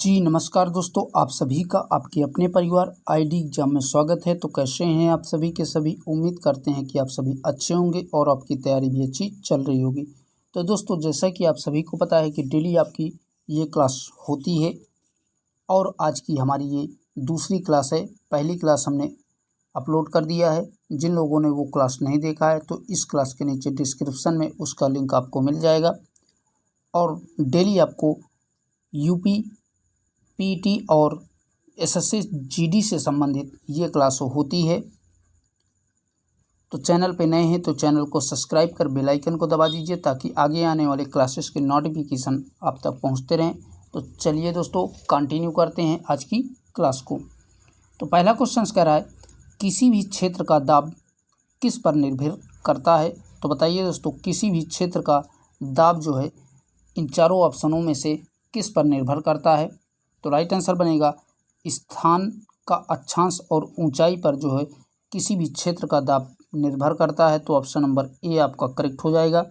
जी नमस्कार दोस्तों, आप सभी का आपके अपने परिवार आईडी एग्जाम में स्वागत है। तो कैसे हैं आप सभी के सभी। उम्मीद करते हैं कि आप सभी अच्छे होंगे और आपकी तैयारी भी अच्छी चल रही होगी। तो दोस्तों, जैसा कि आप सभी को पता है कि डेली आपकी ये क्लास होती है और आज की हमारी ये दूसरी क्लास है। पहली क्लास हमने अपलोड कर दिया है। जिन लोगों ने वो क्लास नहीं देखा है तो इस क्लास के नीचे डिस्क्रिप्शन में उसका लिंक आपको मिल जाएगा। और डेली आपको यूपी पीटी और एसएससी जीडी से संबंधित ये क्लास होती है। तो चैनल पे नए हैं तो चैनल को सब्सक्राइब कर बेल आइकन को दबा दीजिए ताकि आगे आने वाले क्लासेस के नोटिफिकेशन आप तक पहुंचते रहें। तो चलिए दोस्तों, कंटिन्यू करते हैं आज की क्लास को। तो पहला क्वेश्चन कह रहा है, किसी भी क्षेत्र का दाब किस पर निर्भर करता है। तो बताइए दोस्तों, किसी भी क्षेत्र का दाब जो है इन चारों ऑप्शनों में से किस पर निर्भर करता है। तो राइट आंसर बनेगा स्थान का अक्षांश और ऊंचाई पर जो है किसी भी क्षेत्र का दाब निर्भर करता है। तो ऑप्शन नंबर ए आपका करेक्ट हो जाएगा।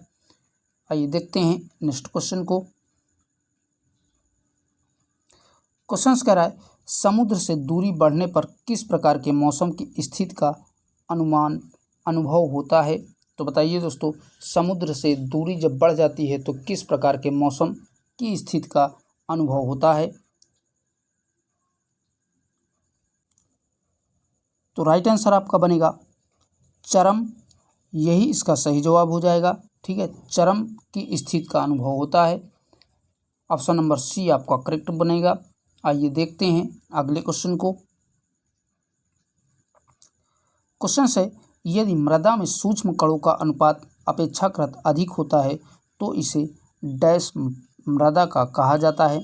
आइए देखते हैं नेक्स्ट क्वेश्चन को। क्वेश्चन कह रहा है, समुद्र से दूरी बढ़ने पर किस प्रकार के मौसम की स्थिति का अनुभव होता है। तो बताइए दोस्तों, समुद्र से दूरी जब बढ़ जाती है तो किस प्रकार के मौसम की स्थिति का अनुभव होता है। तो राइट आंसर आपका बनेगा चरम, यही इसका सही जवाब हो जाएगा। ठीक है, चरम की स्थिति का अनुभव होता है। ऑप्शन नंबर सी आपका करेक्ट बनेगा। आइए देखते हैं अगले क्वेश्चन को। क्वेश्चन है, यदि मृदा में सूक्ष्म कणों का अनुपात अपेक्षाकृत अधिक होता है तो इसे डैश मृदा का कहा जाता है।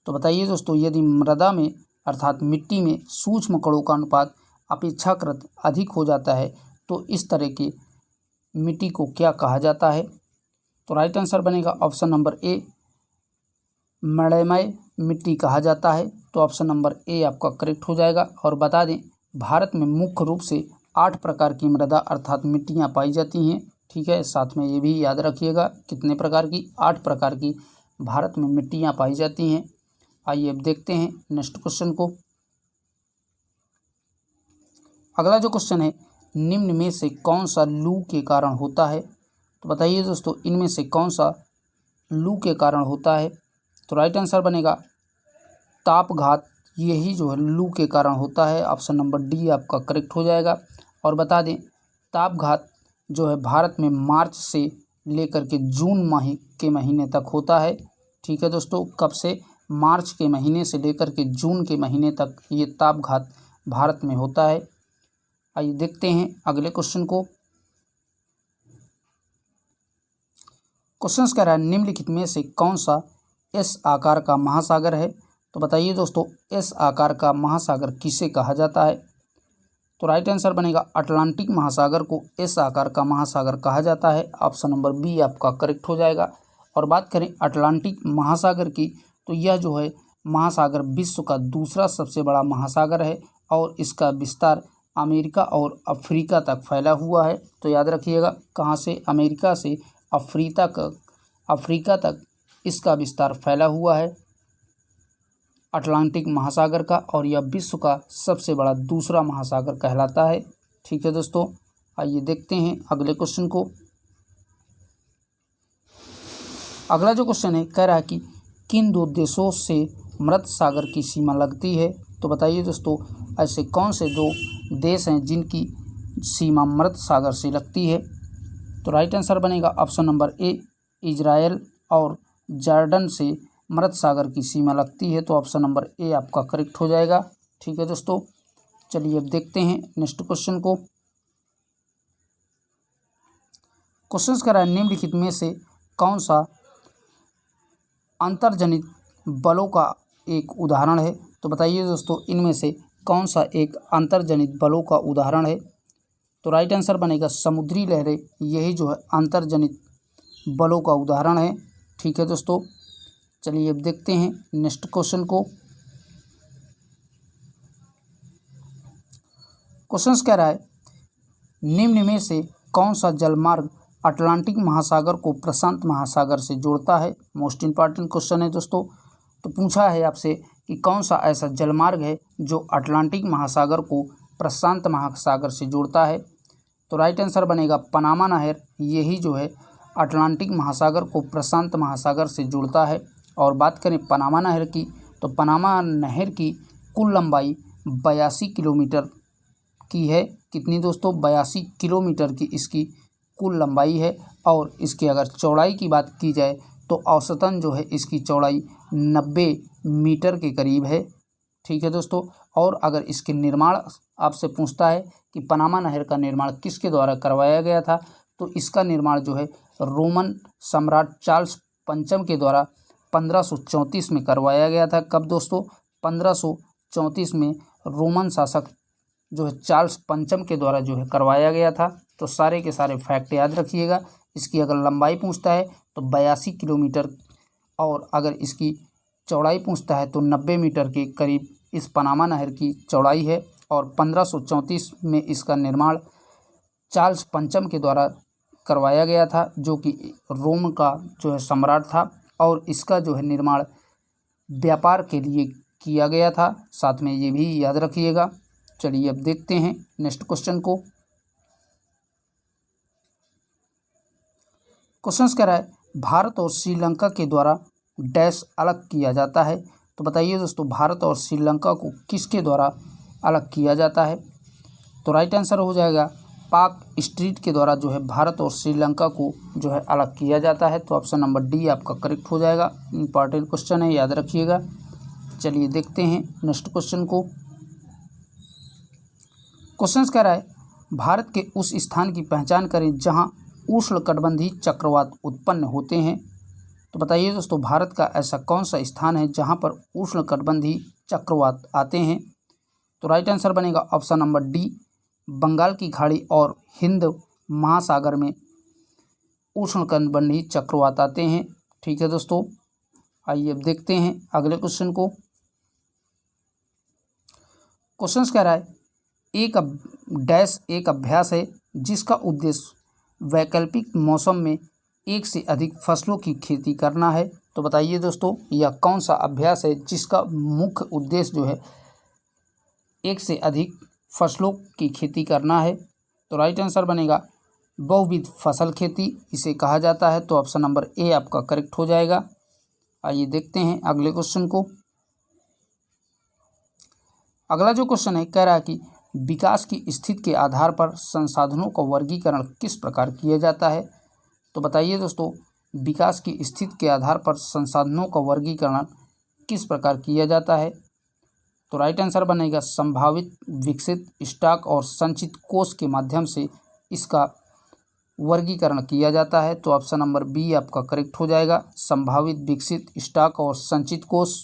तो बताइए दोस्तों, यदि मृदा में अर्थात मिट्टी में सूक्ष्म कणों का अनुपात अपेक्षाकृत अधिक हो जाता है तो इस तरह की मिट्टी को क्या कहा जाता है। तो राइट आंसर बनेगा ऑप्शन नंबर ए, मृणमय मिट्टी कहा जाता है। तो ऑप्शन नंबर ए आपका करेक्ट हो जाएगा। और बता दें, भारत में मुख्य रूप से 8 प्रकार की मृदा अर्थात मिट्टियाँ पाई जाती हैं। ठीक है, साथ में ये भी याद रखिएगा कितने प्रकार की, 8 प्रकार की भारत में मिट्टियाँ पाई जाती हैं। आइए अब देखते हैं नेक्स्ट क्वेश्चन को। अगला जो क्वेश्चन है, निम्न में से कौन सा लू के कारण होता है। तो बताइए दोस्तों, इनमें से कौन सा लू के कारण होता है। तो राइट आंसर बनेगा तापघात, यही जो है लू के कारण होता है। ऑप्शन नंबर डी आपका करेक्ट हो जाएगा। और बता दें, तापघात जो है भारत में मार्च से लेकर के जून के महीने तक होता है। ठीक है दोस्तों, कब से, मार्च के महीने से लेकर के जून के महीने तक ये तापघात भारत में होता है। आइए देखते हैं अगले क्वेश्चन को। क्वेश्चन कह रहा है, निम्नलिखित में से कौन सा एस आकार का महासागर है। तो बताइए दोस्तों, एस आकार का महासागर किसे कहा जाता है। तो राइट आंसर बनेगा अटलांटिक महासागर को एस आकार का महासागर कहा जाता है। ऑप्शन नंबर बी आपका करेक्ट हो जाएगा। और बात करें अटलांटिक महासागर की, तो यह जो है महासागर विश्व का दूसरा सबसे बड़ा महासागर है और इसका विस्तार अमेरिका और अफ्रीका तक फैला हुआ है। तो याद रखिएगा, कहाँ से, अमेरिका से अफ्रीका तक इसका विस्तार फैला हुआ है अटलांटिक महासागर का, और यह विश्व का सबसे बड़ा दूसरा महासागर कहलाता है। ठीक है दोस्तों, आइए देखते हैं अगले क्वेश्चन को। अगला जो क्वेश्चन है, कह रहा है कि किन 2 देशों से मृत सागर की सीमा लगती है। तो बताइए दोस्तों, ऐसे कौन से 2 देश हैं जिनकी सीमा मृत सागर से लगती है। तो राइट आंसर बनेगा ऑप्शन नंबर ए, इजराइल और जॉर्डन से मृत सागर की सीमा लगती है। तो ऑप्शन नंबर ए आपका करेक्ट हो जाएगा। ठीक है दोस्तों, चलिए अब देखते हैं नेक्स्ट क्वेश्चन को। क्वेश्चन कह रहा है, निम्नलिखित में से कौन सा अंतर्जनित बलों का एक उदाहरण है। तो बताइए दोस्तों, इनमें से कौन सा एक अंतर्जनित बलों का उदाहरण है। तो राइट आंसर बनेगा समुद्री लहरें, यही जो है अंतर्जनित बलों का उदाहरण है। ठीक है दोस्तों, चलिए अब देखते हैं नेक्स्ट क्वेश्चन को। क्वेश्चन कह रहा है, निम्न में से कौन सा जलमार्ग अटलांटिक महासागर को प्रशांत महासागर से जोड़ता है। मोस्ट इंपॉर्टेंट क्वेश्चन है दोस्तों। तो पूछा है आपसे कि कौन सा ऐसा जलमार्ग है जो अटलांटिक महासागर को प्रशांत महासागर से जोड़ता है। तो राइट आंसर बनेगा पनामा नहर। यही जो है अटलांटिक महासागर को प्रशांत महासागर से जोड़ता है। और बात करें पनामा नहर की, तो पनामा नहर की कुल लंबाई 82 किलोमीटर की है। कितनी दोस्तों? 82 किलोमीटर की इसकी कुल लंबाई है। और इसकी अगर चौड़ाई की बात की जाए तो औसतन जो है इसकी चौड़ाई 90 मीटर के करीब है। ठीक है दोस्तों। और अगर इसके निर्माण आपसे पूछता है कि पनामा नहर का निर्माण किसके द्वारा करवाया गया था, तो इसका निर्माण जो है रोमन सम्राट चार्ल्स पंचम के द्वारा 1534 में करवाया गया था। कब दोस्तों? 1534 में रोमन शासक जो है चार्ल्स पंचम के द्वारा जो है करवाया गया था। तो सारे के सारे फैक्ट याद रखिएगा। इसकी अगर लंबाई पूछता है तो 82 किलोमीटर, और अगर इसकी चौड़ाई पूछता है तो 90 मीटर के करीब इस पनामा नहर की चौड़ाई है। और 1534 में इसका निर्माण चार्ल्स पंचम के द्वारा करवाया गया था, जो कि रोम का जो है सम्राट था। और इसका जो है निर्माण व्यापार के लिए किया गया था। साथ में ये भी याद रखिएगा। चलिए अब देखते हैं नेक्स्ट क्वेश्चन को। क्वेश्चन कह रहा है भारत और श्रीलंका के द्वारा डैश अलग किया जाता है। तो बताइए दोस्तों, भारत और श्रीलंका को किसके द्वारा अलग किया जाता है? तो राइट आंसर हो जाएगा पाक स्ट्रीट के द्वारा जो है भारत और श्रीलंका को जो है अलग किया जाता है। तो ऑप्शन नंबर डी आपका करेक्ट हो जाएगा। इंपॉर्टेंट क्वेश्चन है, याद रखिएगा। चलिए देखते हैं नेक्स्ट क्वेश्चन को। क्वेश्चन कह रहा है भारत के उस स्थान की पहचान करें जहां उष्णकटिबंधीय चक्रवात उत्पन्न होते हैं। तो बताइए दोस्तों, भारत का ऐसा कौन सा स्थान है जहां पर उष्णकटिबंधीय चक्रवात आते हैं? तो राइट आंसर बनेगा ऑप्शन नंबर डी, बंगाल की खाड़ी और हिंद महासागर में उष्णकटिबंधीय चक्रवात आते हैं। ठीक है दोस्तों, आइए अब देखते हैं अगले क्वेश्चन को। क्वेश्चन कह रहा है एक अभ्यास है जिसका उद्देश्य वैकल्पिक मौसम में एक से अधिक फसलों की खेती करना है। तो बताइए दोस्तों, यह कौन सा अभ्यास है जिसका मुख्य उद्देश्य जो है एक से अधिक फसलों की खेती करना है? तो राइट आंसर बनेगा बहुविध फसल खेती, इसे कहा जाता है। तो ऑप्शन नंबर ए आपका करेक्ट हो जाएगा। आइए देखते हैं अगले क्वेश्चन को। अगला जो क्वेश्चन है कह रहा है कि विकास की स्थिति के आधार पर संसाधनों का वर्गीकरण किस प्रकार किया जाता है? तो बताइए दोस्तों, विकास की स्थिति के आधार पर संसाधनों का वर्गीकरण किस प्रकार किया जाता है? तो राइट आंसर बनेगा संभावित, विकसित, स्टॉक और संचित कोष के माध्यम से इसका वर्गीकरण किया जाता है। तो ऑप्शन नंबर बी आपका करेक्ट हो जाएगा। संभावित, विकसित, स्टॉक और संचित कोष।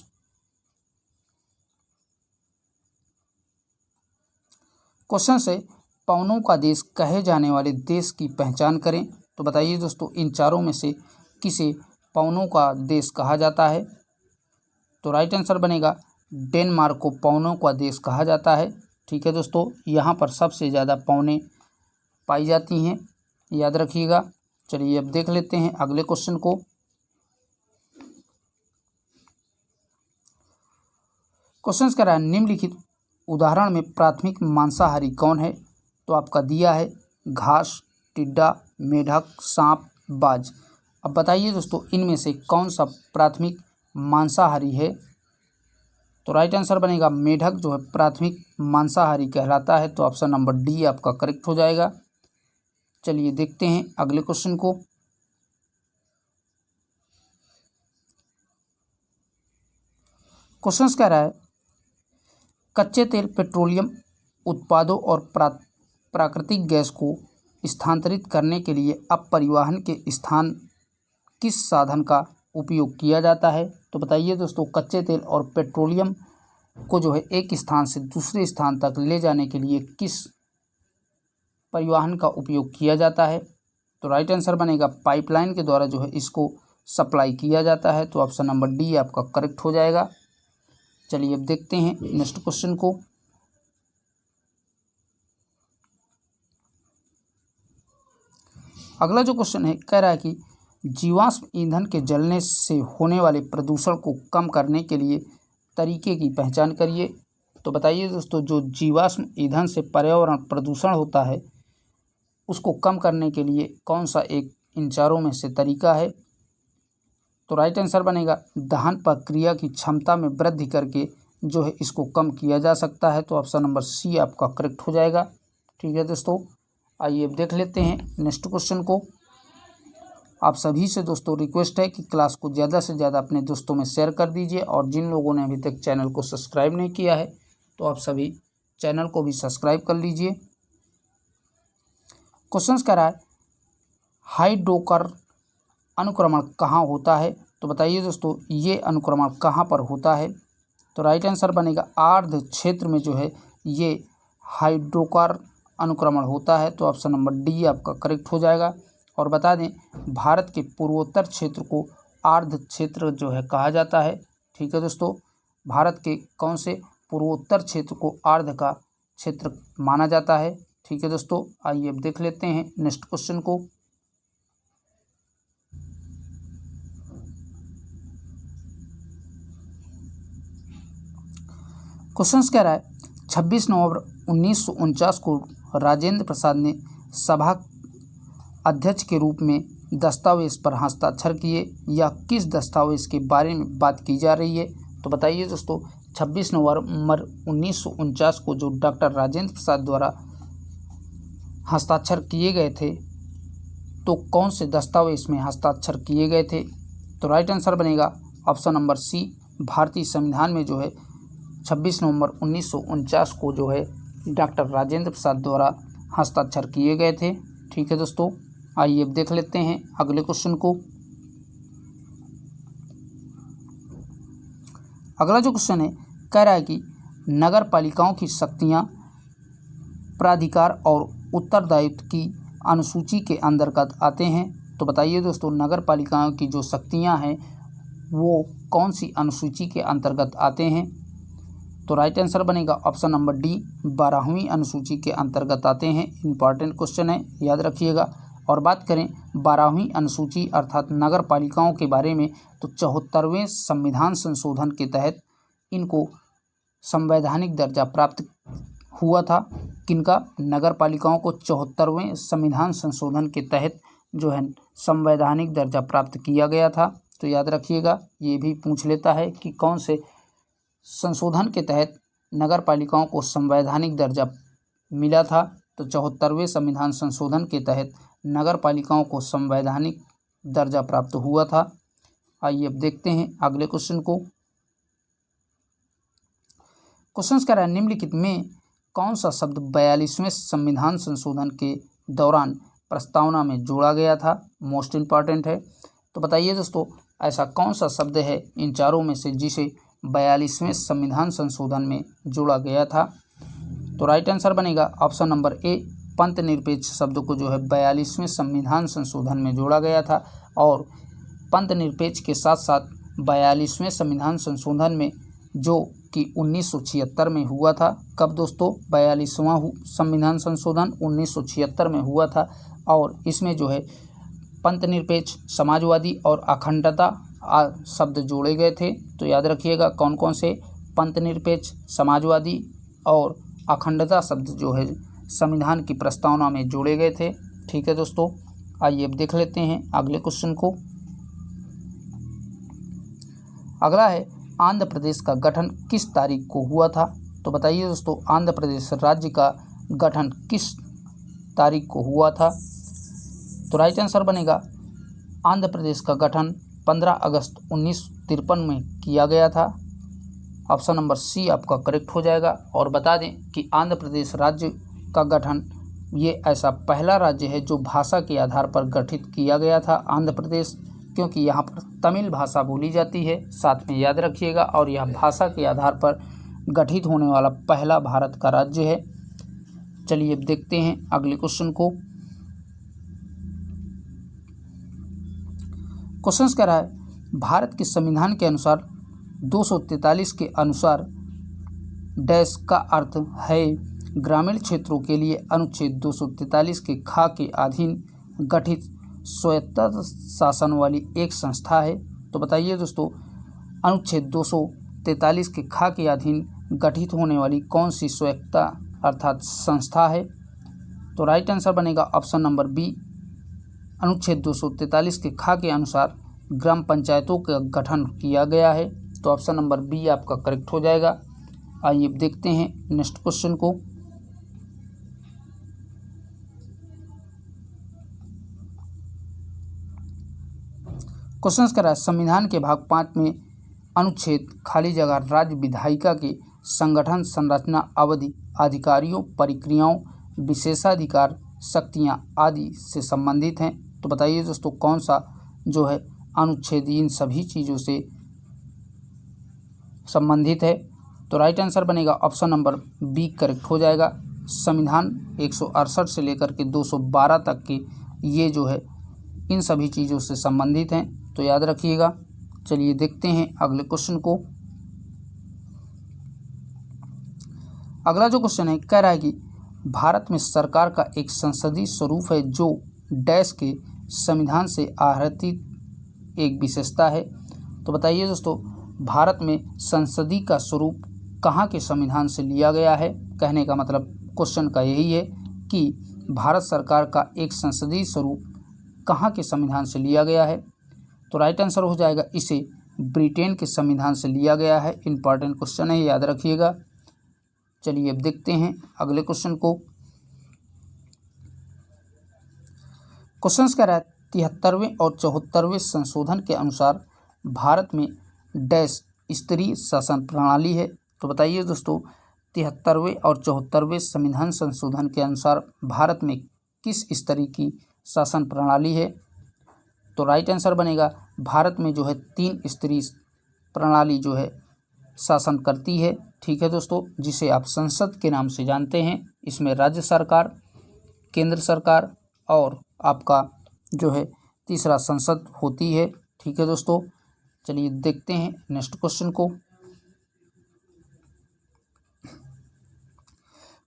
क्वेश्चन से पवनों का देश कहे जाने वाले देश की पहचान करें। तो बताइए दोस्तों, इन चारों में से किसे पवनों का देश कहा जाता है? तो राइट आंसर बनेगा डेनमार्क को पवनों का देश कहा जाता है। ठीक है दोस्तों, यहाँ पर सबसे ज़्यादा पवनें पाई जाती हैं, याद रखिएगा। चलिए अब देख लेते हैं अगले क्वेश्चन को। क्वेश्चन कह रहा है निम्नलिखित उदाहरण में प्राथमिक मांसाहारी कौन है? तो आपका दिया है घास, टिड्डा, मेढक, सांप, बाज। अब बताइए दोस्तों, इनमें से कौन सा प्राथमिक मांसाहारी है? तो राइट आंसर बनेगा मेढक जो है प्राथमिक मांसाहारी कहलाता है। तो ऑप्शन नंबर डी आपका करेक्ट हो जाएगा। चलिए देखते हैं अगले क्वेश्चन को। क्वेश्चन कह रहा है कच्चे तेल, पेट्रोलियम उत्पादों और प्राकृतिक गैस को स्थानांतरित करने के लिए अब परिवहन के स्थान किस साधन का उपयोग किया जाता है? तो बताइए दोस्तों, कच्चे तेल और पेट्रोलियम को जो है एक स्थान से दूसरे स्थान तक ले जाने के लिए किस परिवहन का उपयोग किया जाता है? तो राइट आंसर बनेगा पाइपलाइन के द्वारा जो है इसको सप्लाई किया जाता है। तो ऑप्शन नंबर डी आपका करेक्ट हो जाएगा। चलिए अब देखते हैं नेक्स्ट क्वेश्चन को। अगला जो क्वेश्चन है कह रहा है कि जीवाश्म ईंधन के जलने से होने वाले प्रदूषण को कम करने के लिए तरीके की पहचान करिए। तो बताइए दोस्तों, जो जीवाश्म ईंधन से पर्यावरण प्रदूषण होता है उसको कम करने के लिए कौन सा एक इन चारों में से तरीका है? तो राइट आंसर बनेगा दहन प्रक्रिया की क्षमता में वृद्धि करके जो है इसको कम किया जा सकता है। तो ऑप्शन नंबर सी आपका करेक्ट हो जाएगा। ठीक है दोस्तों, आइए अब देख लेते हैं नेक्स्ट क्वेश्चन को। आप सभी से दोस्तों रिक्वेस्ट है कि क्लास को ज़्यादा से ज़्यादा अपने दोस्तों में शेयर कर दीजिए, और जिन लोगों ने अभी तक चैनल को सब्सक्राइब नहीं किया है तो आप सभी चैनल को भी सब्सक्राइब कर लीजिए। क्वेश्चन कह रहा है हाइड्रोकर अनुक्रमण कहाँ होता है? तो बताइए दोस्तों, ये अनुक्रमण कहाँ पर होता है? तो राइट आंसर बनेगा आर्द्र क्षेत्र में जो है ये हाइड्रोकर अनुक्रमण होता है। तो ऑप्शन नंबर डी आपका करेक्ट हो जाएगा। और बता दें, भारत के पूर्वोत्तर क्षेत्र को आर्द्र क्षेत्र जो है कहा जाता है। ठीक है दोस्तों, भारत के कौन से पूर्वोत्तर क्षेत्र को आर्द्र का क्षेत्र माना जाता है? ठीक है दोस्तों, आइए अब देख लेते हैं नेक्स्ट क्वेश्चन को। क्वेश्चन कह रहा है 26 नवंबर 1949 को राजेंद्र प्रसाद ने सभा अध्यक्ष के रूप में दस्तावेज पर हस्ताक्षर किए, या किस दस्तावेज के बारे में बात की जा रही है? तो बताइए दोस्तों, 26 नवंबर 1949 को जो डॉक्टर राजेंद्र प्रसाद द्वारा हस्ताक्षर किए गए थे, तो कौन से दस्तावेज में हस्ताक्षर किए गए थे? तो राइट आंसर बनेगा ऑप्शन नंबर सी, भारतीय संविधान में जो है 26 नवंबर 1949 को जो है डॉक्टर राजेंद्र प्रसाद द्वारा हस्ताक्षर किए गए थे। ठीक है दोस्तों, आइए अब देख लेते हैं अगले क्वेश्चन को। अगला जो क्वेश्चन है कह रहा है कि नगर पालिकाओं की शक्तियां प्राधिकार और उत्तरदायित्व की अनुसूची के अंतर्गत आते हैं। तो बताइए दोस्तों, नगर पालिकाओं की जो शक्तियां हैं वो कौन सी अनुसूची के अंतर्गत आते हैं? तो राइट आंसर बनेगा ऑप्शन नंबर डी, 12वीं अनुसूची के अंतर्गत आते हैं। इंपॉर्टेंट क्वेश्चन है, याद रखिएगा। और बात करें 12वीं अनुसूची अर्थात नगर पालिकाओं के बारे में, तो 74वें संविधान संशोधन के तहत इनको संवैधानिक दर्जा प्राप्त हुआ था। किनका? नगर पालिकाओं को 74वें संविधान संशोधन के तहत जो है संवैधानिक दर्जा प्राप्त किया गया था। तो याद रखिएगा, ये भी पूछ लेता है कि कौन से संशोधन के तहत नगर पालिकाओं को संवैधानिक दर्जा मिला था। तो 74वें संविधान संशोधन के तहत नगर पालिकाओं को संवैधानिक दर्जा प्राप्त हुआ था। आइए अब देखते हैं अगले क्वेश्चन को। क्वेश्चन कह रहा है निम्नलिखित में कौन सा शब्द 42वें संविधान संशोधन के दौरान प्रस्तावना में जोड़ा गया था? मोस्ट इम्पॉर्टेंट है। तो बताइए दोस्तों, ऐसा कौन सा शब्द है इन चारों में से जिसे 42वें संविधान संशोधन में जोड़ा गया था? तो राइट आंसर बनेगा ऑप्शन नंबर ए, पंथ निरपेक्ष शब्द को जो है 42वें संविधान संशोधन में जोड़ा गया था। और पंथ निरपेक्ष के साथ साथ 42वें संविधान संशोधन में जो कि 1976 में हुआ था। कब दोस्तों? 42वां संविधान संशोधन 1976 में हुआ था। और इसमें जो है पंथ निरपेक्ष, समाजवादी और अखंडता शब्द जोड़े गए थे। तो याद रखिएगा कौन कौन से पंथ निरपेक्ष, समाजवादी और अखंडता शब्द जो है संविधान की प्रस्तावना में जोड़े गए थे। ठीक है दोस्तों, आइए अब देख लेते हैं अगले क्वेश्चन को। अगला है आंध्र प्रदेश का गठन किस तारीख को हुआ था? तो बताइए दोस्तों, आंध्र प्रदेश राज्य का गठन किस तारीख को हुआ था? तो राइट आंसर बनेगा आंध्र प्रदेश का गठन 15 अगस्त 1953 में किया गया था। ऑप्शन नंबर सी आपका करेक्ट हो जाएगा। और बता दें कि आंध्र प्रदेश राज्य का गठन ये ऐसा पहला राज्य है जो भाषा के आधार पर गठित किया गया था। आंध्र प्रदेश, क्योंकि यहाँ पर तमिल भाषा बोली जाती है, साथ में याद रखिएगा। और यह भाषा के आधार पर गठित होने वाला पहला भारत का राज्य है। चलिए अब देखते हैं अगले क्वेश्चन को। क्वेश्चन कह रहा है भारत के संविधान के अनुसार 243 के अनुसार डैश का अर्थ है ग्रामीण क्षेत्रों के लिए अनुच्छेद 243 के खा के अधीन गठित स्वायत्त शासन वाली एक संस्था है। तो बताइए दोस्तों, अनुच्छेद 243 के खा के अधीन गठित होने वाली कौन सी स्वायत्ता अर्थात संस्था है? तो राइट आंसर बनेगा ऑप्शन नंबर बी। अनुच्छेद 243 के खा के अनुसार ग्राम पंचायतों का गठन किया गया है, तो ऑप्शन नंबर बी आपका करेक्ट हो जाएगा। आइए देखते हैं नेक्स्ट क्वेश्चन को। क्वेश्चन कह रहा है संविधान के भाग 5 में अनुच्छेद खाली जगह राज्य विधायिका के संगठन, संरचना, अवधि, अधिकारियों, प्रक्रियाओं, विशेषाधिकार, शक्तियां आदि से संबंधित हैं। तो बताइए दोस्तों कौन सा जो है अनुच्छेद इन सभी चीज़ों से संबंधित है? तो राइट आंसर बनेगा ऑप्शन नंबर बी करेक्ट हो जाएगा। संविधान 168 से लेकर के 212 तक के ये जो है इन सभी चीज़ों से संबंधित हैं, तो याद रखिएगा। चलिए देखते हैं अगले क्वेश्चन को। अगला जो क्वेश्चन है कह रहा है कि भारत में सरकार का एक संसदीय स्वरूप है जो डैश के संविधान से आहरित एक विशेषता है। तो बताइए दोस्तों भारत में संसदीय का स्वरूप कहाँ के संविधान से लिया गया है? कहने का मतलब क्वेश्चन का यही है कि भारत सरकार का एक संसदीय स्वरूप कहाँ के संविधान से लिया गया है? तो राइट आंसर हो जाएगा इसे ब्रिटेन के संविधान से लिया गया है। इंपॉर्टेंट क्वेश्चन है, याद रखिएगा। चलिए अब देखते हैं अगले क्वेश्चन को। क्वेश्चन कह रहा है 73वें और 74वें संशोधन के अनुसार भारत में डैश स्तरीय शासन प्रणाली है। तो बताइए दोस्तों 73वें और 74वें संविधान संशोधन के अनुसार भारत में किस स्तरीय की शासन प्रणाली है? तो राइट आंसर बनेगा भारत में जो है 3 स्तरीय प्रणाली जो है शासन करती है। ठीक है दोस्तों, जिसे आप संसद के नाम से जानते हैं। इसमें राज्य सरकार, केंद्र सरकार और आपका जो है तीसरा संसद होती है। ठीक है दोस्तों, चलिए देखते हैं नेक्स्ट क्वेश्चन को।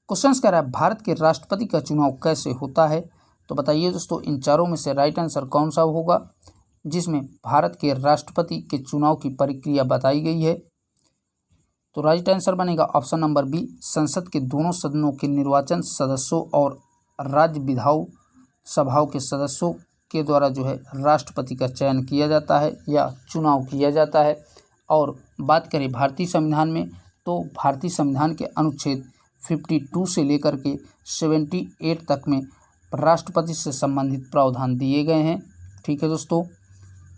क्वेश्चन कह रहा है भारत के राष्ट्रपति का चुनाव कैसे होता है? तो बताइए दोस्तों इन चारों में से राइट आंसर कौन सा होगा जिसमें भारत के राष्ट्रपति के चुनाव की प्रक्रिया बताई गई है? तो राइट आंसर बनेगा ऑप्शन नंबर बी। संसद के दोनों सदनों के निर्वाचन सदस्यों और राज्य विधान सभाओं के सदस्यों के द्वारा जो है राष्ट्रपति का चयन किया जाता है या चुनाव किया जाता है। और बात करें भारतीय संविधान में, तो भारतीय संविधान के अनुच्छेद 52 से लेकर के 78 तक में राष्ट्रपति से संबंधित प्रावधान दिए गए हैं। ठीक है दोस्तों,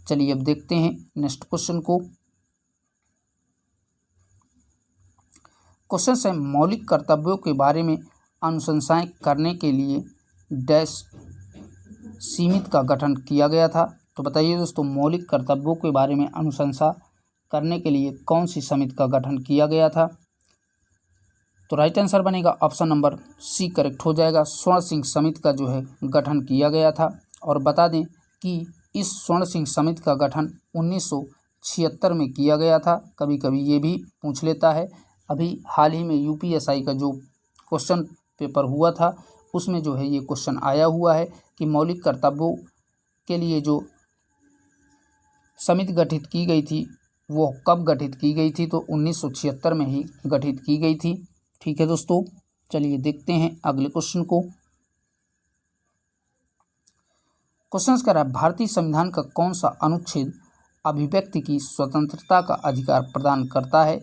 चलिए अब देखते हैं नेक्स्ट क्वेश्चन को। क्वेश्चन है मौलिक कर्तव्यों के बारे में अनुशंसाएं करने के लिए डैश समिति का गठन किया गया था। तो बताइए दोस्तों मौलिक कर्तव्यों के बारे में अनुशंसा करने के लिए कौन सी समिति का गठन किया गया था? तो राइट आंसर बनेगा ऑप्शन नंबर सी करेक्ट हो जाएगा। स्वर्ण सिंह समिति का जो है गठन किया गया था। और बता दें कि इस स्वर्ण सिंह समिति का गठन 1976 में किया गया था। कभी कभी ये भी पूछ लेता है। अभी हाल ही में यूपीएससी का जो क्वेश्चन पेपर हुआ था उसमें जो है ये क्वेश्चन आया हुआ है कि मौलिक कर्तव्यों के लिए जो समिति गठित की गई थी वो कब गठित की गई थी? तो 1976 में ही गठित की गई थी। ठीक है दोस्तों, चलिए देखते हैं अगले क्वेश्चन को। क्वेश्चन कह रहा है भारतीय संविधान का कौन सा अनुच्छेद अभिव्यक्ति की स्वतंत्रता का अधिकार प्रदान करता है?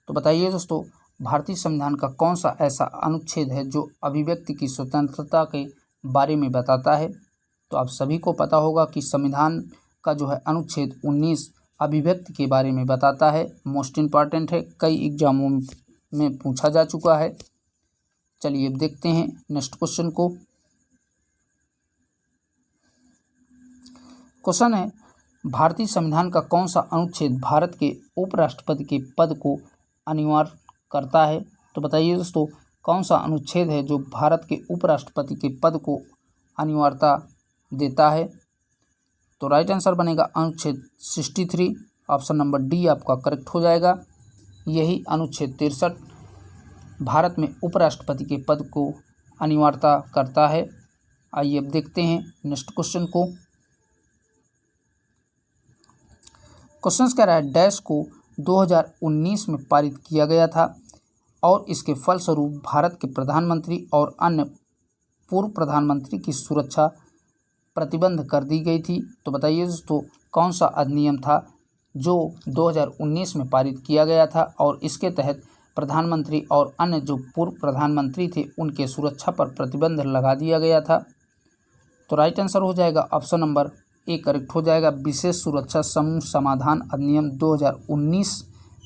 तो बताइए दोस्तों भारतीय संविधान का कौन सा ऐसा अनुच्छेद है जो अभिव्यक्ति की स्वतंत्रता के बारे में बताता है? तो आप सभी को पता होगा कि संविधान का जो है अनुच्छेद 19 अभिव्यक्ति के बारे में बताता है। मोस्ट इम्पॉर्टेंट है, कई एग्जामों में पूछा जा चुका है। चलिए अब देखते हैं नेक्स्ट क्वेश्चन को। क्वेश्चन है भारतीय संविधान का कौन सा अनुच्छेद भारत के उपराष्ट्रपति के पद को अनिवार्य करता है? तो बताइए दोस्तों कौन सा अनुच्छेद है जो भारत के उपराष्ट्रपति के पद को अनिवार्यता देता है? तो राइट आंसर बनेगा अनुच्छेद 63। ऑप्शन नंबर डी आपका करेक्ट हो जाएगा। यही अनुच्छेद 63 भारत में उपराष्ट्रपति के पद को अनिवार्यता करता है। आइए अब देखते हैं नेक्स्ट क्वेश्चन को। क्वेश्चन कह रहा है डैश को 2019 में पारित किया गया था और इसके फलस्वरूप भारत के प्रधानमंत्री और अन्य पूर्व प्रधानमंत्री की सुरक्षा प्रतिबंध कर दी गई थी। तो बताइए दोस्तों कौन सा अधिनियम था जो 2019 में पारित किया गया था और इसके तहत प्रधानमंत्री और अन्य जो पूर्व प्रधानमंत्री थे उनके सुरक्षा पर प्रतिबंध लगा दिया गया था। तो राइट आंसर हो जाएगा ऑप्शन नंबर ए करेक्ट हो जाएगा। विशेष सुरक्षा समूह समाधान अधिनियम 2019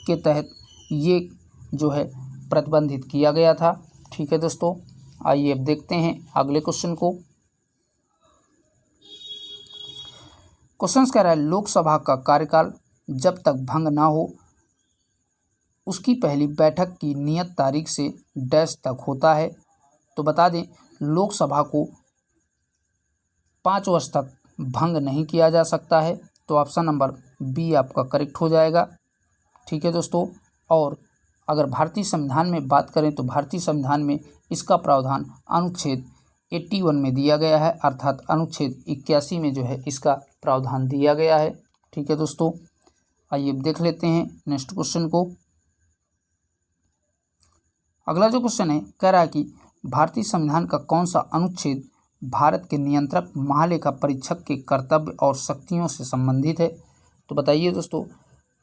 के तहत ये जो है प्रतिबंधित किया गया था। ठीक है दोस्तों, आइए अब देखते हैं अगले क्वेश्चन को। क्वेश्चन कह रहा है लोकसभा का कार्यकाल जब तक भंग ना हो उसकी पहली बैठक की नियत तारीख से डैश तक होता है। तो बता दें लोकसभा को 5 वर्ष तक भंग नहीं किया जा सकता है। तो ऑप्शन नंबर बी आपका करेक्ट हो जाएगा। ठीक है दोस्तों, और अगर भारतीय संविधान में बात करें तो भारतीय संविधान में इसका प्रावधान अनुच्छेद 81 में दिया गया है, अर्थात अनुच्छेद 81 में जो है इसका प्रावधान दिया गया है। ठीक है दोस्तों, आइए देख लेते हैं नेक्स्ट क्वेश्चन को। अगला जो क्वेश्चन है कह रहा है कि भारतीय संविधान का कौन सा अनुच्छेद भारत के नियंत्रक महालेखा परीक्षक के कर्तव्य और शक्तियों से संबंधित है। तो बताइए दोस्तों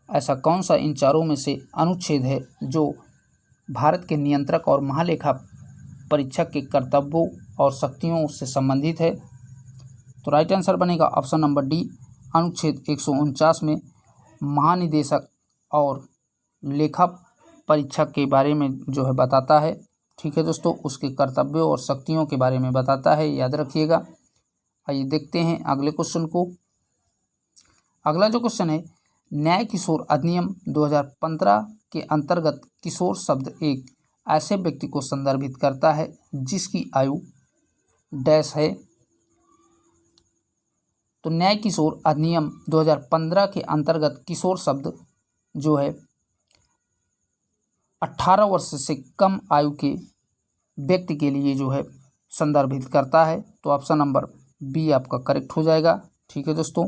ऐसा कौन सा इन चारों में से अनुच्छेद है जो भारत के नियंत्रक और महालेखा परीक्षक के कर्तव्यों और शक्तियों से संबंधित है। तो राइट आंसर बनेगा ऑप्शन नंबर डी, अनुच्छेद 149 में महानिदेशक और लेखा परीक्षक के बारे में जो है बताता है। ठीक है दोस्तों, उसके कर्तव्यों और शक्तियों के बारे में बताता है, याद रखिएगा। आइए देखते हैं अगले क्वेश्चन को। अगला जो क्वेश्चन है न्याय किशोर अधिनियम 2015 के अंतर्गत किशोर शब्द एक ऐसे व्यक्ति को संदर्भित करता है जिसकी आयु डैश है। तो न्याय किशोर अधिनियम 2015 के अंतर्गत किशोर शब्द जो है 18 वर्ष से कम आयु के व्यक्ति के लिए जो है संदर्भित करता है। तो ऑप्शन नंबर बी आपका करेक्ट हो जाएगा। ठीक है दोस्तों,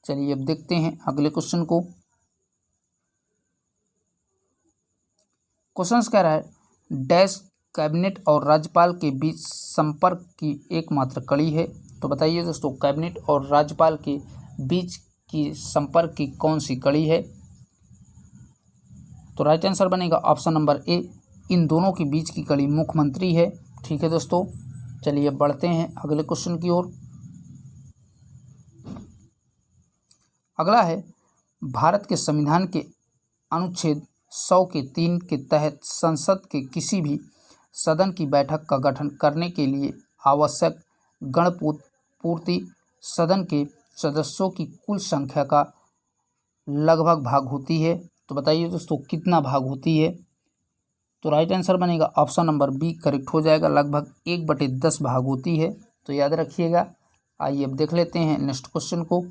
चलिए अब देखते हैं अगले क्वेश्चन को। क्वेश्चन कह रहा है डैश कैबिनेट और राज्यपाल के बीच संपर्क की एकमात्र कड़ी है। तो बताइए दोस्तों कैबिनेट और राज्यपाल के बीच की संपर्क की कौन सी कड़ी है। तो राइट आंसर बनेगा ऑप्शन नंबर ए, इन दोनों के बीच की कड़ी मुख्यमंत्री है। ठीक है दोस्तों, चलिए बढ़ते हैं अगले क्वेश्चन की ओर। अगला है भारत के संविधान के अनुच्छेद 100 के 3 के तहत संसद के किसी भी सदन की बैठक का गठन करने के लिए आवश्यक गणपूर्ति सदन के सदस्यों की कुल संख्या का लगभग भाग होती है। तो बताइए दोस्तों कितना भाग होती है। तो राइट आंसर बनेगा ऑप्शन नंबर बी करेक्ट हो जाएगा, लगभग 1/10 भाग होती है। तो याद रखिएगा। आइए अब देख लेते हैं नेक्स्ट क्वेश्चन को।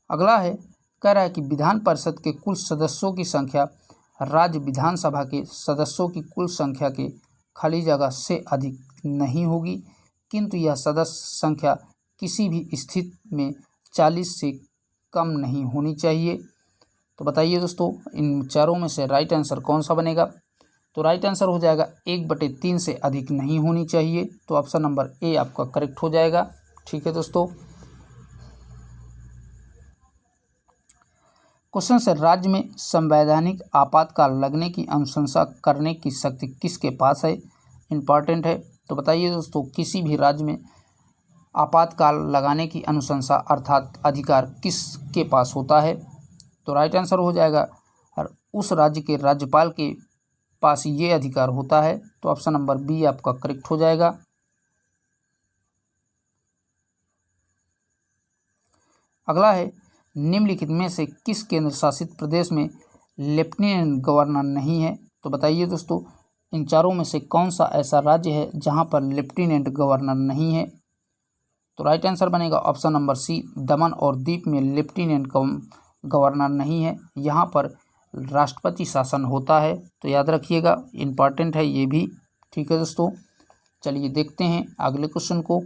अगला है कह रहा है कि विधान परिषद के कुल सदस्यों की संख्या राज्य विधानसभा के सदस्यों की कुल संख्या के खाली जगह से अधिक नहीं होगी, किंतु यह सदस्य संख्या किसी भी स्थिति में 40 से कम नहीं होनी चाहिए। तो बताइए दोस्तों इन चारों में से राइट आंसर कौन सा बनेगा। तो राइट आंसर हो जाएगा 1/3 से अधिक नहीं होनी चाहिए। तो ऑप्शन नंबर ए आपका करेक्ट हो जाएगा। ठीक है दोस्तों, क्वेश्चन से राज्य में संवैधानिक आपातकाल लगने की अनुशंसा करने की शक्ति किसके पास है। इम्पॉर्टेंट है। तो बताइए दोस्तों किसी भी राज्य में आपातकाल लगाने की अनुशंसा अर्थात अधिकार किसके पास होता है। तो राइट आंसर हो जाएगा उस राज्य के राज्यपाल के पास ये अधिकार होता है। तो ऑप्शन नंबर बी आपका करेक्ट हो जाएगा। अगला है निम्नलिखित में से किस केंद्र शासित प्रदेश में लेफ्टिनेंट गवर्नर नहीं है। तो बताइए दोस्तों इन चारों में से कौन सा ऐसा राज्य है जहां पर लेफ्टिनेंट गवर्नर नहीं है। तो राइट आंसर बनेगा ऑप्शन नंबर सी, दमन और दीव में लेफ्टिनेंट गवर्नर नहीं है, यहाँ पर राष्ट्रपति शासन होता है। तो याद रखिएगा, इम्पॉर्टेंट है ये भी। ठीक है दोस्तों, चलिए देखते हैं अगले क्वेश्चन को।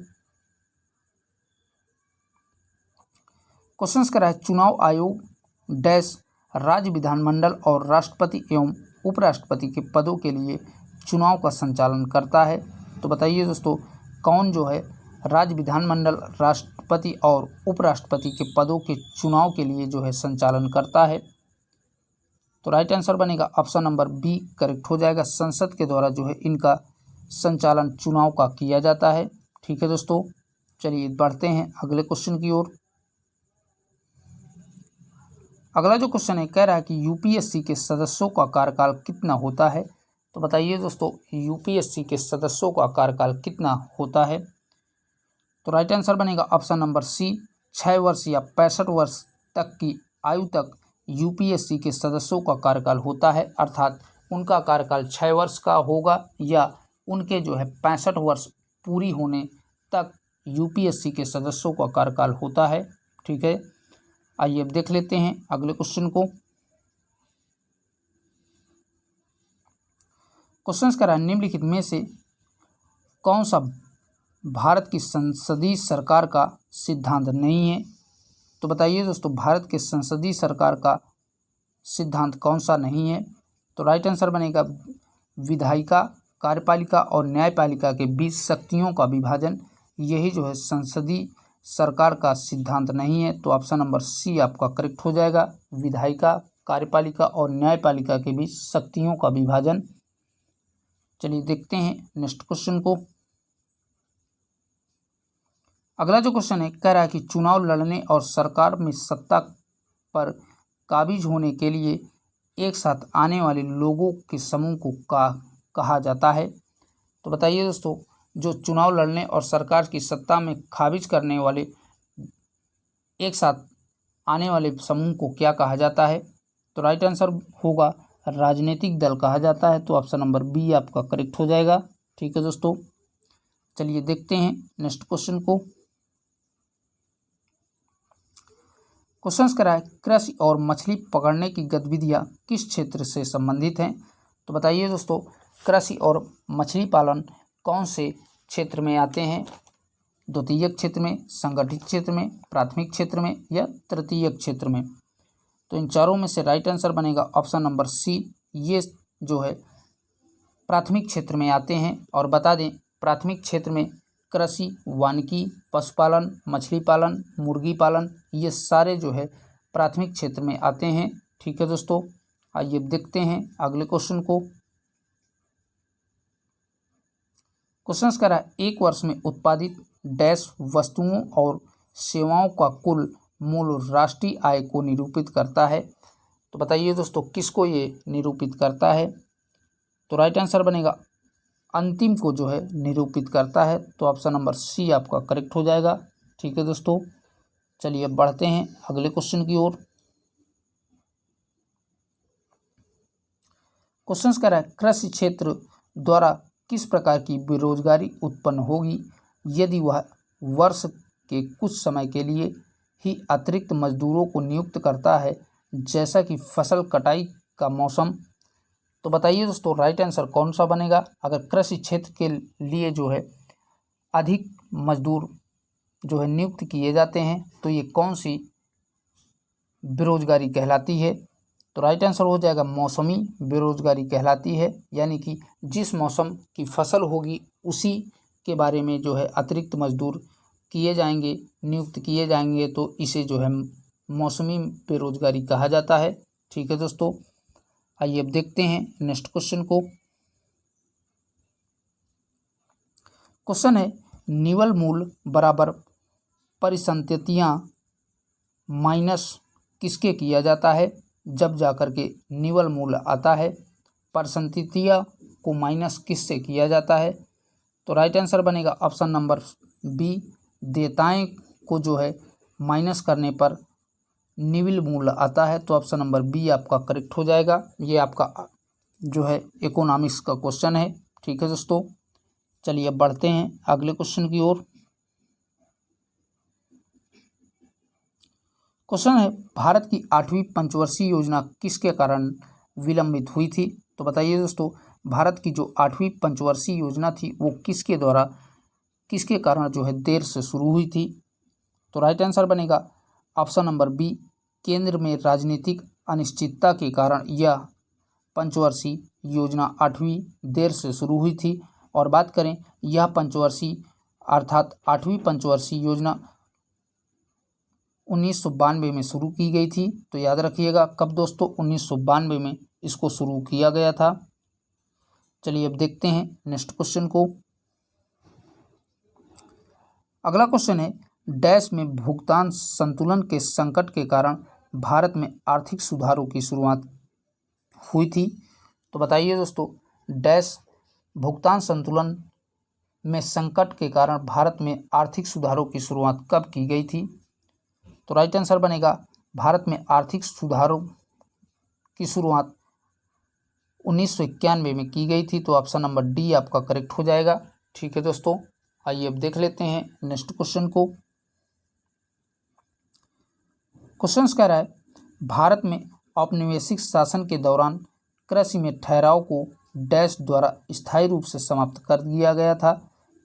क्वेश्चन करा है चुनाव आयोग डैश राज्य विधानमंडल और राष्ट्रपति एवं उपराष्ट्रपति के पदों के लिए चुनाव का संचालन करता है। तो बताइए दोस्तों कौन जो है राज्य विधानमंडल, राष्ट्रपति और उपराष्ट्रपति के पदों के चुनाव के लिए जो है संचालन करता है। तो राइट आंसर बनेगा ऑप्शन नंबर बी करेक्ट हो जाएगा। संसद के द्वारा जो है इनका संचालन चुनाव का किया जाता है। ठीक है दोस्तों, चलिए बढ़ते हैं अगले क्वेश्चन की ओर। अगला जो क्वेश्चन है कह रहा है कि यूपीएससी के सदस्यों का कार्यकाल कितना होता है। तो बताइए दोस्तों यूपीएससी के सदस्यों का कार्यकाल कितना होता है। तो राइट आंसर बनेगा ऑप्शन नंबर सी 6 वर्ष या 65 वर्ष तक की आयु तक यूपीएससी के सदस्यों का कार्यकाल होता है। अर्थात उनका कार्यकाल 6 वर्ष का होगा या उनके जो है 65 वर्ष पूरी होने तक यूपीएससी के सदस्यों का कार्यकाल होता है। ठीक है, आइए अब देख लेते हैं अगले क्वेश्चन को। क्वेश्चन करा निम्नलिखित में से कौन सा भारत की संसदीय सरकार का सिद्धांत नहीं है। तो बताइए दोस्तों भारत के संसदीय सरकार का सिद्धांत कौन सा नहीं है। तो राइट आंसर बनेगा विधायिका, कार्यपालिका और न्यायपालिका के बीच शक्तियों का विभाजन, यही जो है संसदीय सरकार का सिद्धांत नहीं है। तो ऑप्शन नंबर सी आपका करेक्ट हो जाएगा। विधायिका, कार्यपालिका और न्यायपालिका के बीच शक्तियों का विभाजन। चलिए देखते हैं नेक्स्ट क्वेश्चन को। अगला जो क्वेश्चन है कह रहा है कि चुनाव लड़ने और सरकार में सत्ता पर काबिज होने के लिए एक साथ आने वाले लोगों के समूह को कहा जाता है। तो बताइए दोस्तों जो चुनाव लड़ने और सरकार की सत्ता में काबिज करने वाले एक साथ आने वाले समूह को क्या कहा जाता है। तो राइट आंसर होगा राजनीतिक दल कहा जाता है। तो ऑप्शन नंबर बी आपका करेक्ट हो जाएगा। ठीक है दोस्तों, चलिए देखते हैं नेक्स्ट क्वेश्चन को। क्वेश्चन करा है कृषि और मछली पकड़ने की गतिविधियां किस क्षेत्र से संबंधित हैं। तो बताइए दोस्तों कृषि और मछली पालन कौन से क्षेत्र में आते हैं। द्वितीयक क्षेत्र में, संगठित क्षेत्र में, प्राथमिक क्षेत्र में या तृतीयक क्षेत्र में। तो इन चारों में से राइट आंसर बनेगा ऑप्शन नंबर सी, ये जो है प्राथमिक क्षेत्र में आते हैं। और बता दें प्राथमिक क्षेत्र में कृषि, वानिकी, पशुपालन, मछली पालन, मुर्गी पालन, ये सारे जो है प्राथमिक क्षेत्र में आते हैं। ठीक है दोस्तों, आइए देखते हैं अगले क्वेश्चन को। क्वेश्चन कह रहा है एक वर्ष में उत्पादित डैश वस्तुओं और सेवाओं का कुल मूल्य राष्ट्रीय आय को निरूपित करता है। तो बताइए दोस्तों किसको ये निरूपित करता है। तो राइट आंसर बनेगा अंतिम को जो है निरूपित करता है। तो ऑप्शन नंबर सी आपका करेक्ट हो जाएगा। ठीक है दोस्तों, चलिए अब बढ़ते हैं अगले क्वेश्चन की ओर। क्वेश्चन कह रहा है कृषि क्षेत्र द्वारा किस प्रकार की बेरोजगारी उत्पन्न होगी यदि वह वर्ष के कुछ समय के लिए ही अतिरिक्त मजदूरों को नियुक्त करता है, जैसा कि फसल कटाई का मौसम। तो बताइए दोस्तों राइट आंसर कौन सा बनेगा। अगर कृषि क्षेत्र के लिए जो है अधिक मजदूर जो है नियुक्त किए जाते हैं तो ये कौन सी बेरोजगारी कहलाती है। तो राइट आंसर हो जाएगा मौसमी बेरोजगारी कहलाती है। यानी कि जिस मौसम की फसल होगी उसी के बारे में जो है अतिरिक्त मजदूर किए जाएंगे, नियुक्त किए जाएंगे, तो इसे जो है मौसमी बेरोजगारी कहा जाता है। ठीक है दोस्तों, आइए अब देखते हैं नेक्स्ट क्वेश्चन को। क्वेश्चन है निवल मूल बराबर परिसंपत्तियां माइनस किसके किया जाता है जब जाकर के निवल मूल आता है। परिसंपत्तियां को माइनस किससे किया जाता है। तो राइट आंसर बनेगा ऑप्शन नंबर बी, देयताएं को जो है माइनस करने पर निवल मूल आता है। तो ऑप्शन नंबर बी आपका करेक्ट हो जाएगा। ये आपका जो है इकोनॉमिक्स का क्वेश्चन है। ठीक है दोस्तों, चलिए अब बढ़ते हैं अगले क्वेश्चन की ओर। क्वेश्चन है भारत की 8वीं पंचवर्षीय योजना किसके कारण विलंबित हुई थी। तो बताइए दोस्तों भारत की जो 8वीं पंचवर्षीय योजना थी वो किसके कारण जो है देर से शुरू हुई थी। तो राइट आंसर बनेगा ऑप्शन नंबर बी, केंद्र में राजनीतिक अनिश्चितता के कारण यह पंचवर्षीय योजना 8वीं देर से शुरू हुई थी। और बात करें यह पंचवर्षीय अर्थात 8वीं पंचवर्षीय योजना 1992 में शुरू की गई थी। तो याद रखिएगा कब दोस्तों, 1992 में इसको शुरू किया गया था। चलिए अब देखते हैं नेक्स्ट क्वेश्चन को। अगला क्वेश्चन है, डैश में भुगतान संतुलन के संकट के कारण भारत में आर्थिक सुधारों की शुरुआत हुई थी। तो बताइए दोस्तों, डैश भुगतान संतुलन में संकट के कारण भारत में आर्थिक सुधारों की शुरुआत कब की गई थी। तो राइट आंसर बनेगा, भारत में आर्थिक सुधारों की शुरुआत 1991 में की गई थी। तो ऑप्शन नंबर डी आपका करेक्ट हो जाएगा। ठीक है दोस्तों, आइए अब देख लेते हैं नेक्स्ट क्वेश्चन को। क्वेश्चन कह रहा है, भारत में औपनिवेशिक शासन के दौरान कृषि में ठहराव को डैश द्वारा स्थायी रूप से समाप्त कर दिया गया था।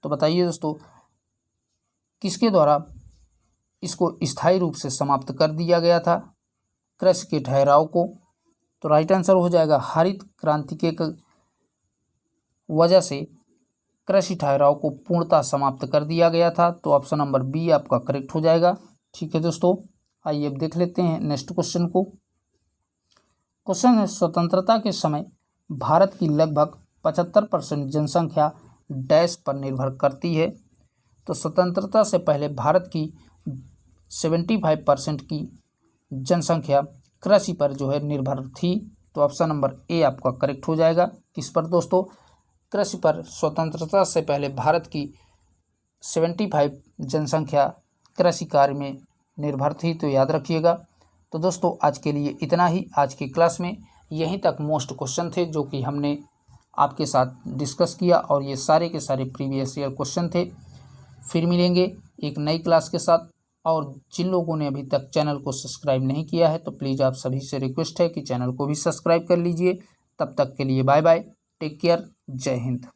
तो बताइए दोस्तों, किसके द्वारा इसको स्थायी रूप से समाप्त कर दिया गया था कृषि के ठहराव को। तो राइट आंसर हो जाएगा, हरित क्रांति के वजह से कृषि ठहराव को पूर्णतः समाप्त कर दिया गया था। तो ऑप्शन नंबर बी आपका करेक्ट हो जाएगा। ठीक है दोस्तों, आइए अब देख लेते हैं नेक्स्ट क्वेश्चन को। क्वेश्चन है, स्वतंत्रता के समय भारत की लगभग 75% जनसंख्या डैश पर निर्भर करती है। तो स्वतंत्रता से पहले भारत की 75% की जनसंख्या कृषि पर जो है निर्भर थी। तो ऑप्शन नंबर ए आपका करेक्ट हो जाएगा। किस पर दोस्तों, कृषि पर स्वतंत्रता से पहले भारत की 75 जनसंख्या कृषि कार्य में निर्भर थी। तो याद रखिएगा। तो दोस्तों आज के लिए इतना ही। आज की क्लास में यहीं तक मोस्ट क्वेश्चन थे जो कि हमने आपके साथ डिस्कस किया, और ये सारे के सारे प्रीवियस ईयर क्वेश्चन थे। फिर मिलेंगे एक नई क्लास के साथ। और जिन लोगों ने अभी तक चैनल को सब्सक्राइब नहीं किया है तो प्लीज़ आप सभी से रिक्वेस्ट है कि चैनल को भी सब्सक्राइब कर लीजिए। तब तक के लिए बाय बाय, टेक केयर, जय हिंद।